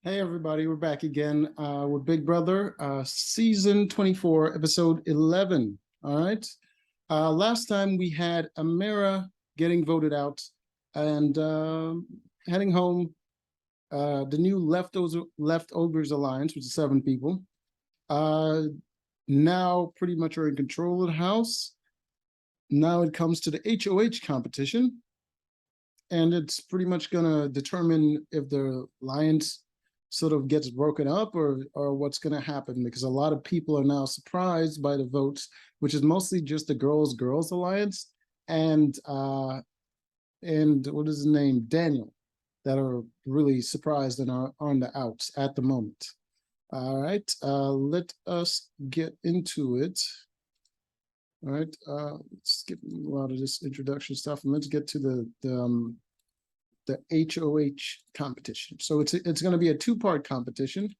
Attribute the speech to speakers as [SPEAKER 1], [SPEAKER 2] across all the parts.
[SPEAKER 1] Hey everybody, we're back again with Big Brother, season 24, episode 11. All right. Last time we had Amira getting voted out and heading home. The new Leftovers Alliance, which is 7 people, uh, now pretty much are in control of the house. Now it comes to the HOH competition, and it's pretty much going to determine if the Lions sort of gets broken up or what's going to happen, because a lot of people are now surprised by the votes, which is mostly just the girls alliance and what is his name, Daniel, that are really surprised and are on the outs at the moment. All right, let us get into it. All right, let's skip a lot of this introduction stuff and let's get to the HOH competition. So it's going to be a two-part competition.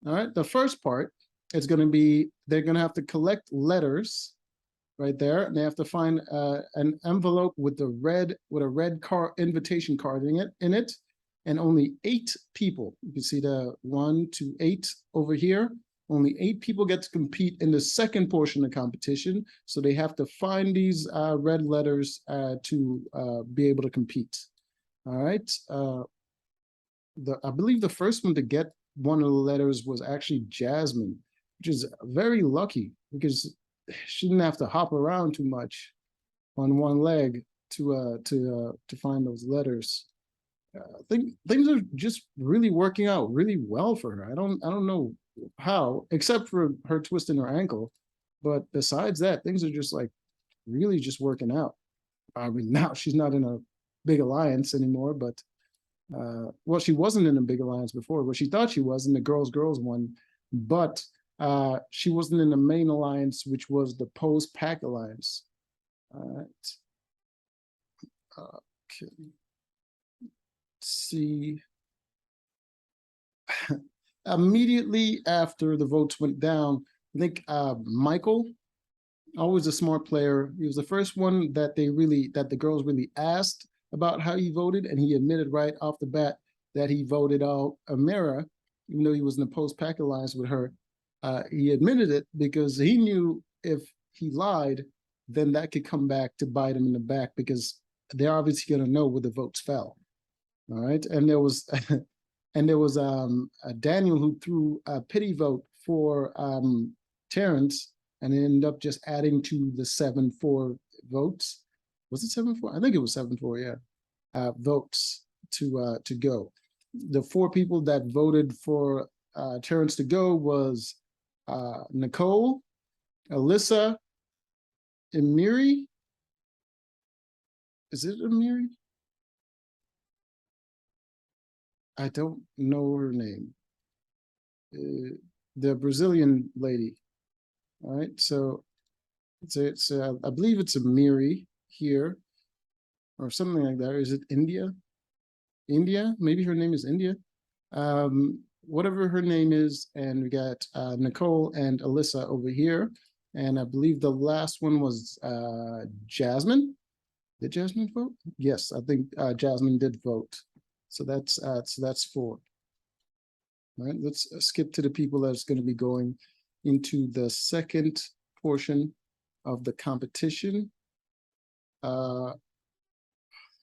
[SPEAKER 1] All right. The first part is going to be, they're going to have to collect letters right there, and they have to find an envelope with a red invitation card in it, and only 8 people. You can see the 1 to 8 over here. Only 8 people get to compete in the second portion of the competition. So they have to find these red letters to be able to compete. All right. I believe the first one to get one of the letters was actually Jasmine, which is very lucky because she didn't have to hop around too much on one leg to find those letters. I think things are just really working out really well for her. I don't know how, except for her twisting her ankle, but besides that, things are just like really just working out. I mean, now she's not in a big alliance anymore, but well, she wasn't in a big alliance before, but she thought she was in the girls one, but she wasn't in the main alliance, which was the post-pack alliance. All right. Okay. Let's see. Immediately after the votes went down, I think Michael, always a smart player, he was the first one that the girls really asked about how he voted, and he admitted right off the bat that he voted out Amira, even though he was in the post-pack alliance with her. He admitted it because he knew if he lied, then that could come back to bite him in the back, because they're obviously going to know where the votes fell. All right, and there was Daniel who threw a pity vote for Terrence, and it ended up just adding to the 7-4 votes. Was it 7-4? I think it was 7-4. Yeah, votes to go. The 4 people that voted for Terrence to go was Nicole, Alyssa, Amiri. Is it Amiri? I don't know her name. The Brazilian lady. All right, so it's I believe it's Amiri here, or something like that. Is it India? India? Maybe her name is India. Whatever her name is, and we got Nicole and Alyssa over here, and I believe the last one was Jasmine. Did Jasmine vote? Yes, I think Jasmine did vote. So that's 4. All right, let's skip to the people that's going to be going into the second portion of the competition.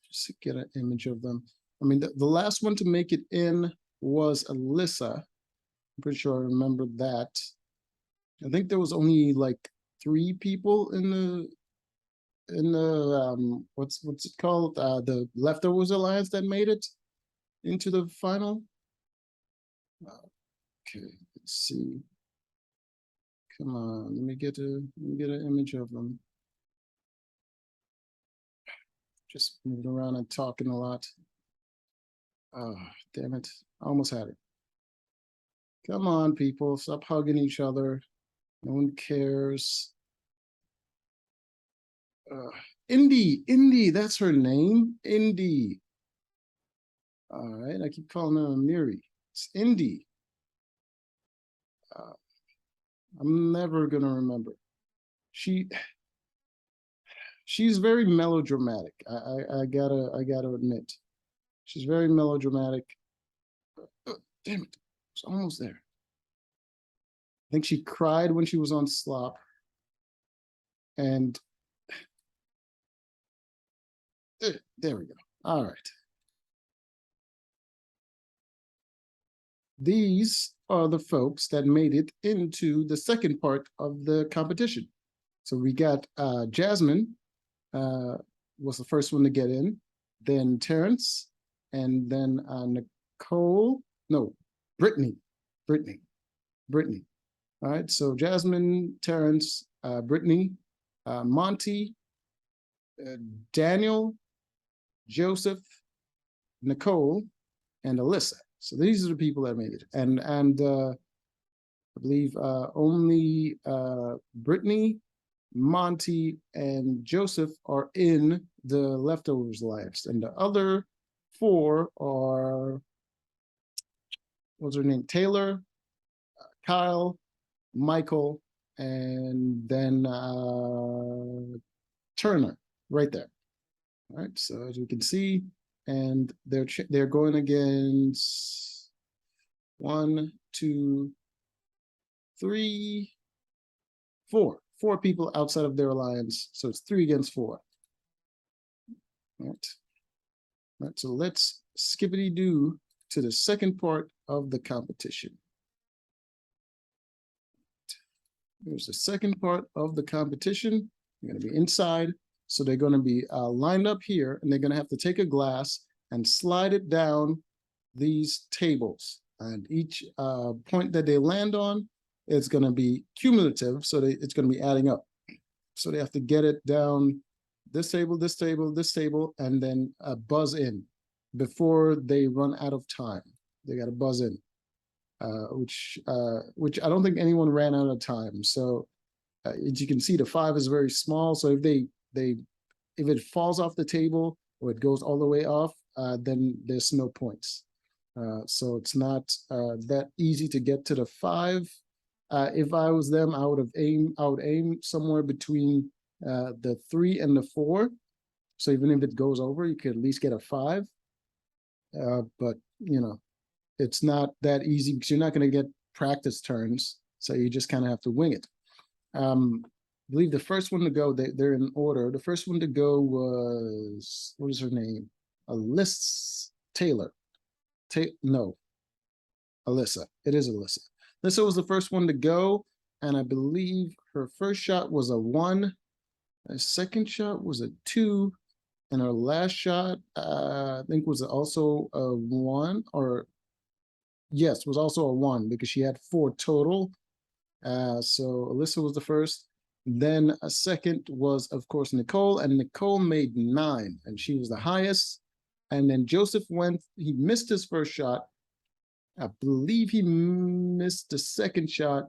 [SPEAKER 1] Just get an image of them. I mean, the last one to make it in was Alyssa. I'm pretty sure I remember that. I think there was only like 3 people in the what's it called? The Leftovers Alliance that made it into the final. Okay, let's see. Come on, let me get an image of them. Just moving around and talking a lot. Oh, damn it. I almost had it. Come on, people. Stop hugging each other. No one cares. Indy, that's her name. Indy. All right, I keep calling her Miri. It's Indy. I'm never gonna remember. She's very melodramatic. I gotta admit, she's very melodramatic. Damn it. It's almost there. I think she cried when she was on slop. And there we go. All right. These are the folks that made it into the second part of the competition. So we got Jasmine was the first one to get in, then Terrence, and then Nicole, no, Brittany. All right, so Jasmine, Terrence, Brittany, Monty, Daniel, Joseph, Nicole, and Alyssa. So these are the people that made it. And I believe only Brittany, Monty, and Joseph are in the Leftovers Alliance. And the other four are, what's her name? Taylor, Kyle, Michael, and then Turner right there. All right, so as we can see, and they're going against 1, 2, 3, 4. 4 people outside of their alliance, so it's 3 against 4. All right, so let's skippity-doo to the second part of the competition. Here's the second part of the competition. You're going to be inside. So they're going to be lined up here, and they're going to have to take a glass and slide it down these tables. And each point that they land on is going to be cumulative, so it's going to be adding up. So they have to get it down this table, this table, this table, and then buzz in before they run out of time. They got to buzz in, which I don't think anyone ran out of time. So as you can see, the 5 is very small. So if it falls off the table or it goes all the way off, then there's no points. So it's not that easy to get to the 5. If I was them, I would aim somewhere between the 3 and the 4. So even if it goes over, you could at least get a 5. But you know, it's not that easy because you're not going to get practice turns. So you just kind of have to wing it. I believe the first one to go, they're in order. The first one to go was, what is her name? Alyssa Taylor. No, Alyssa. It is Alyssa. Alyssa was the first one to go, and I believe her first shot was a 1. Her second shot was a 2, and her last shot, I think, was also a 1, or yes, was also a 1 because she had 4 total. So Alyssa was the first. Then a second was, of course, Nicole, and Nicole made 9, and she was the highest. And then Joseph he missed his first shot. I believe he missed the second shot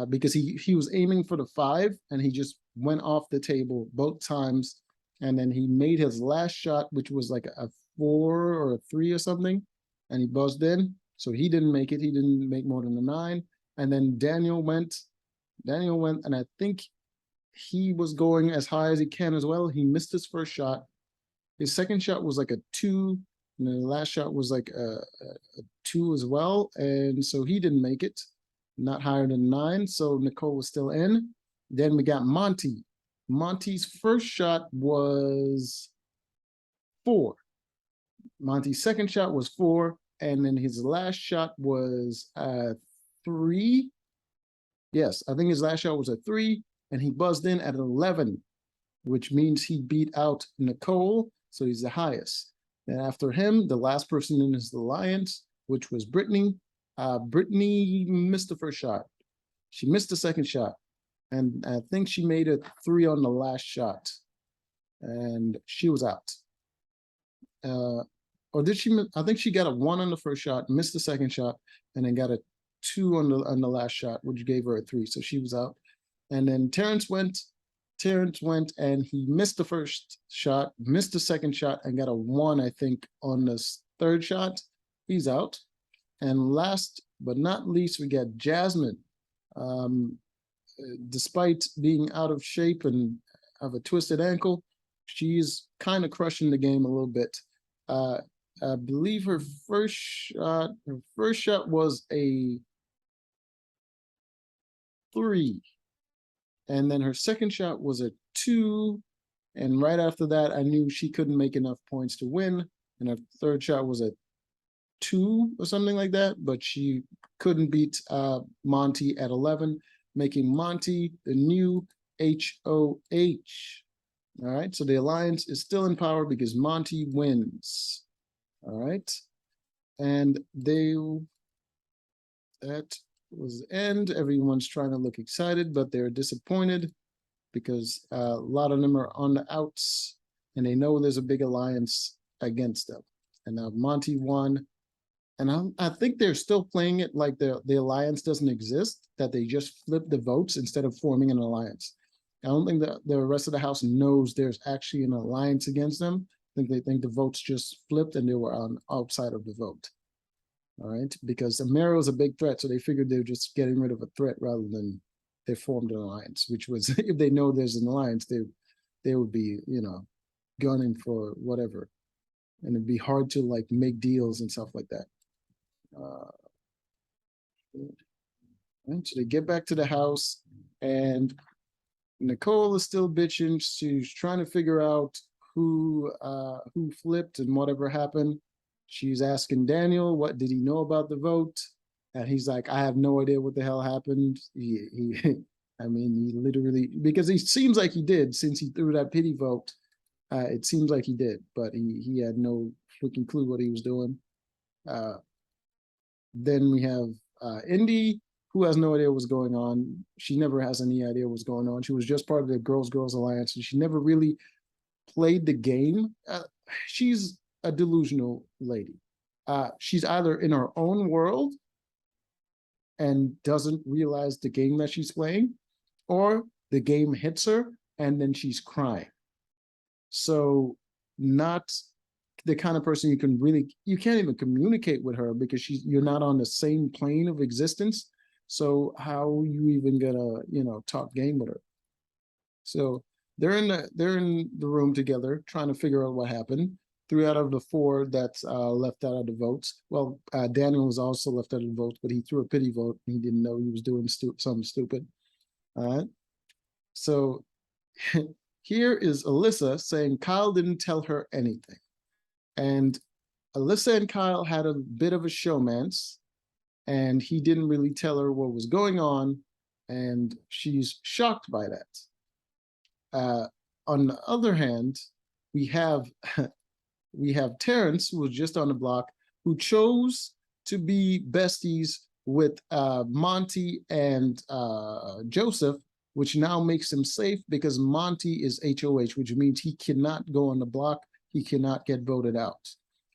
[SPEAKER 1] because he was aiming for the 5, and he just went off the table both times. And then he made his last shot, which was like a 4 or a 3 or something, and he buzzed in. So he didn't make it. He didn't make more than a 9. And then Daniel went, and I think he was going as high as he can as well. He missed his first shot. His second shot was like a 2, and then the last shot was like a 2 as well. And so he didn't make it, not higher than 9. So Nicole was still in. Then we got Monty. Monty's first shot was 4. Monty's second shot was 4, and then his last shot was 3. Yes, I think his last shot was a 3, and he buzzed in at 11, which means he beat out Nicole, so he's the highest. And after him, the last person in his alliance, which was Brittany. Brittany missed the first shot. She missed the second shot, and I think she made a 3 on the last shot, and she was out. Or did she? I think she got a 1 on the first shot, missed the second shot, and then got a 2 on the last shot, which gave her a 3. So she was out. And then Terrence went, and he missed the first shot, missed the second shot, and got a 1, I think, on the third shot. He's out. And last but not least, we got Jasmine. Despite being out of shape and have a twisted ankle, she's kind of crushing the game a little bit. I believe her first shot was a 3. And then her second shot was a 2. And right after that, I knew she couldn't make enough points to win. And her third shot was a 2 or something like that, but she couldn't beat Monty at 11, making Monty the new HOH. All right, so the alliance is still in power because Monty wins. All right, and that was the end. Everyone's trying to look excited, but they're disappointed because a lot of them are on the outs and they know there's a big alliance against them. And now Monty won. And I think they're still playing it like the alliance doesn't exist, that they just flip the votes instead of forming an alliance. I don't think that the rest of the house knows there's actually an alliance against them. I think they think the votes just flipped and they were on outside of the vote. All right, because Amaro is a big threat, so they figured they were just getting rid of a threat rather than they formed an alliance, which was if they know there's an alliance, they would be, you know, gunning for whatever. And it'd be hard to like make deals and stuff like that. So they get back to the house and Nicole is still bitching. She's trying to figure out who flipped and whatever happened. She's asking Daniel, what did he know about the vote? And he's like, I have no idea what the hell happened. I mean, he literally, because he seems like he did since he threw that pity vote. It seems like he did, but he had no freaking clue what he was doing. Then we have Indy, who has no idea what's going on. She never has any idea what's going on. She was just part of the Girls Alliance, and she never really played the game. She's a delusional lady. She's either in her own world and doesn't realize the game that she's playing, or the game hits her and then she's crying. So not the kind of person you can't even communicate with her because you're not on the same plane of existence. So how are you even gonna, you know, talk game with her? So they're in the room together trying to figure out what happened. 3 out of the 4 that's left out of the votes. Well, Daniel was also left out of the votes, but he threw a pity vote and he didn't know he was doing something stupid. All right. So here is Alyssa saying Kyle didn't tell her anything. And Alyssa and Kyle had a bit of a showmance, and he didn't really tell her what was going on, and she's shocked by that. On the other hand, we have Terrence, who was just on the block, who chose to be besties with Monty and Joseph, which now makes him safe because Monty is HOH, which means he cannot go on the block. He cannot get voted out.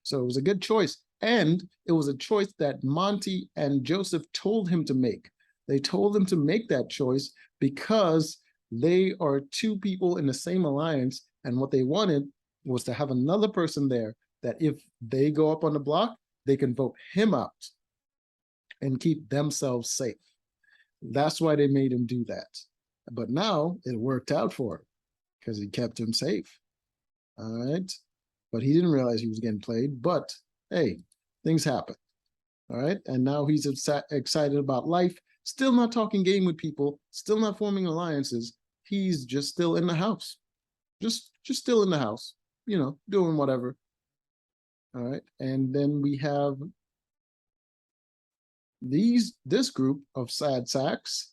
[SPEAKER 1] So it was a good choice. And it was a choice that Monty and Joseph told him to make. They told him to make that choice because they are 2 people in the same alliance. And what they wanted was to have another person there that if they go up on the block, they can vote him out and keep themselves safe. That's why they made him do that. But now it worked out for him because he kept him safe. All right. But he didn't realize he was getting played. But hey, things happen. All right. And now he's excited about life, still not talking game with people, still not forming alliances. He's just still in the house. Just still in the house, you know, doing whatever. All right. And then we have this group of sad sacks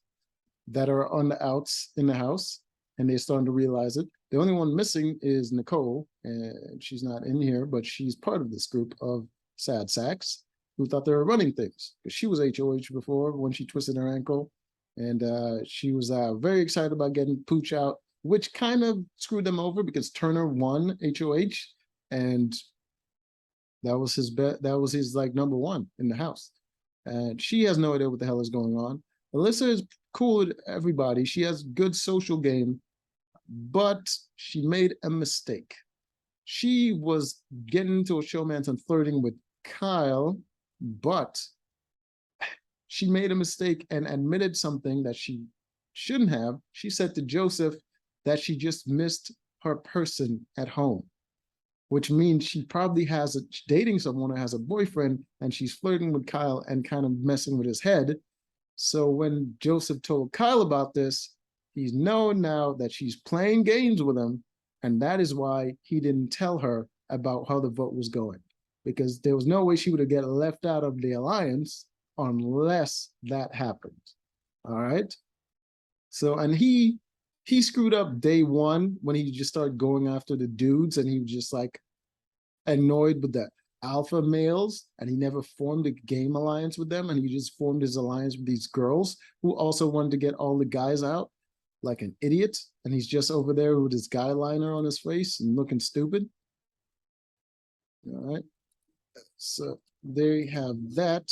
[SPEAKER 1] that are on the outs in the house, and they're starting to realize it. The only one missing is Nicole, and she's not in here, but she's part of this group of sad sacks who thought they were running things. Because she was HOH before when she twisted her ankle, and she was very excited about getting Pooch out, which kind of screwed them over because Turner won HOH, and that was his bet. That was his like number 1 in the house, and she has no idea what the hell is going on. Alyssa is cool with everybody. She has good social game, but she made a mistake. She was getting into a showmance and flirting with Kyle, but she made a mistake and admitted something that she shouldn't have. She said to Joseph that she just missed her person at home. which means she probably has dating someone or has a boyfriend, and she's flirting with Kyle and kind of messing with his head. So when Joseph told Kyle about this, he's known now that she's playing games with him, and that is why he didn't tell her about how the vote was going, because there was no way she would get left out of the alliance unless that happened. All right. So, and he screwed up day one when he just started going after the dudes, and he was just like annoyed with the alpha males, and he never formed a game alliance with them, and he just formed his alliance with these girls who also wanted to get all the guys out like an idiot, and he's just over there with his guy liner on his face and looking stupid. All right. So they have that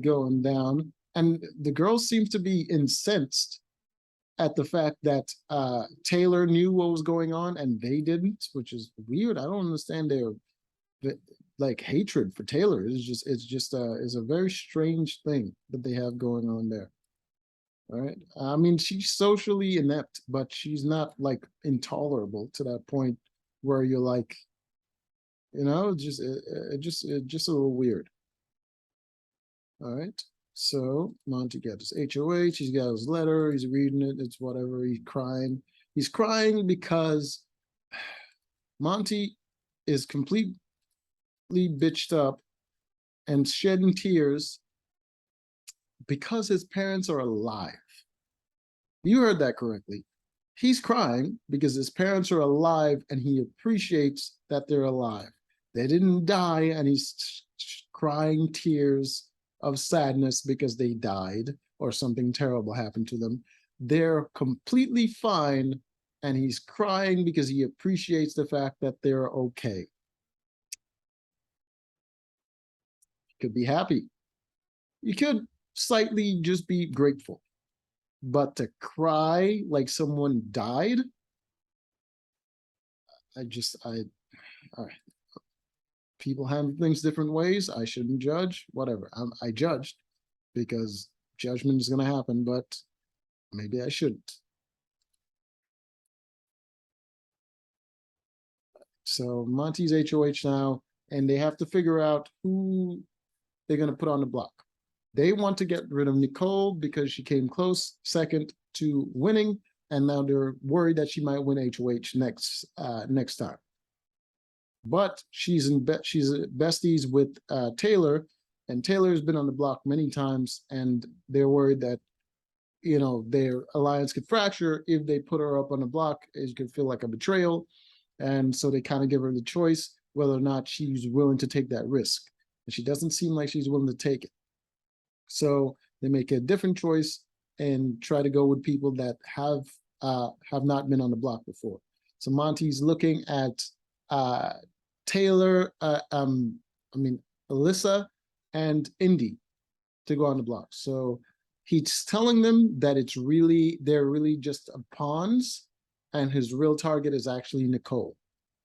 [SPEAKER 1] going down, and the girls seem to be incensed at the fact that Taylor knew what was going on and they didn't, which is weird. I don't understand their like hatred for Taylor. It's a very strange thing that they have going on there. All right. I mean, she's socially inept, but she's not like intolerable to that point where you're like, just a little weird. All right. So Monty got his HOH, he's got his letter, he's reading it, it's whatever, he's crying. He's crying because Monty is completely bitched up and shedding tears because his parents are alive. You heard that correctly. He's crying because his parents are alive and he appreciates that they're alive. They didn't die, and he's crying tears of sadness because they died or something terrible happened to them. They're completely fine, and he's crying because he appreciates the fact that they're okay. You could be happy. You could slightly just be grateful. But to cry like someone died, all right. People handle things different ways. I shouldn't judge, whatever. I judged because judgment is going to happen, but maybe I shouldn't. So Monty's HOH now, and they have to figure out who they're going to put on the block. They want to get rid of Nicole because she came close second to winning, and now they're worried that she might win HOH next time. But she's besties with Taylor, and Taylor's been on the block many times, and they're worried that their alliance could fracture if they put her up on the block. It could feel like a betrayal, and so they kind of give her the choice whether or not she's willing to take that risk, and she doesn't seem like she's willing to take it. So they make a different choice and try to go with people that have not been on the block before. So Monty's looking at Taylor, Alyssa and Indy to go on the block. So he's telling them that they're really just pawns, and his real target is actually Nicole.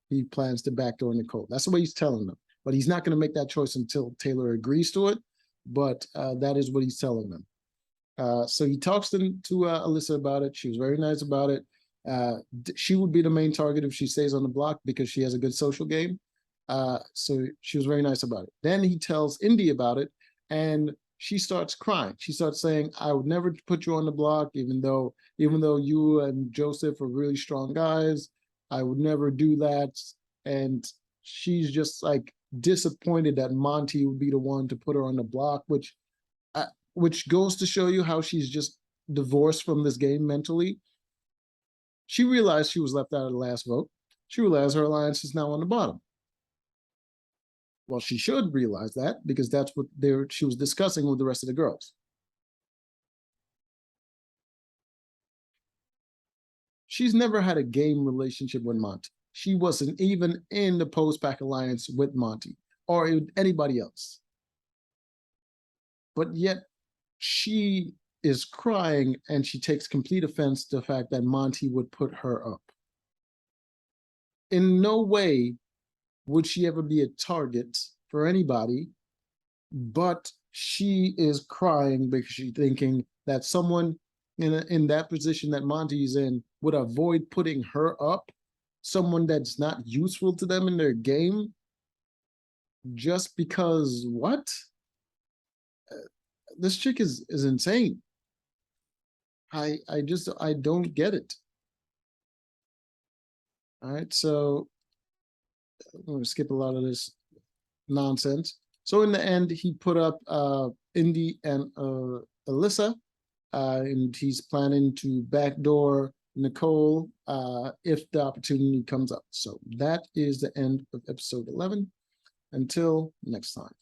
[SPEAKER 1] He plans to backdoor Nicole. That's the way he's telling them. But he's not going to make that choice until Taylor agrees to it. But that is what he's telling them. So he talks to Alyssa about it. She was very nice about it. She would be the main target if she stays on the block because she has a good social game. So she was very nice about it. Then he tells Indy about it, and she starts crying. She starts saying, "I would never put you on the block, even though you and Joseph are really strong guys. I would never do that." And she's just like disappointed that Monty would be the one to put her on the block, which goes to show you how she's just divorced from this game mentally. She realized she was left out of the last vote. She realized her alliance is now on the bottom. Well, she should realize that because that's what she was discussing with the rest of the girls. She's never had a game relationship with Monty. She wasn't even in the post-pack alliance with Monty or anybody else. But yet she is crying, and she takes complete offense to the fact that Monty would put her up. In no way would she ever be a target for anybody, but she is crying because she's thinking that someone in that position that Monty's in would avoid putting her up someone that's not useful to them in their game just because what? This chick is insane. I don't get it. All right, so I'm gonna skip a lot of this nonsense. So in the end, he put up Indy and Alyssa, and he's planning to backdoor Nicole if the opportunity comes up. So that is the end of episode 11. Until next time.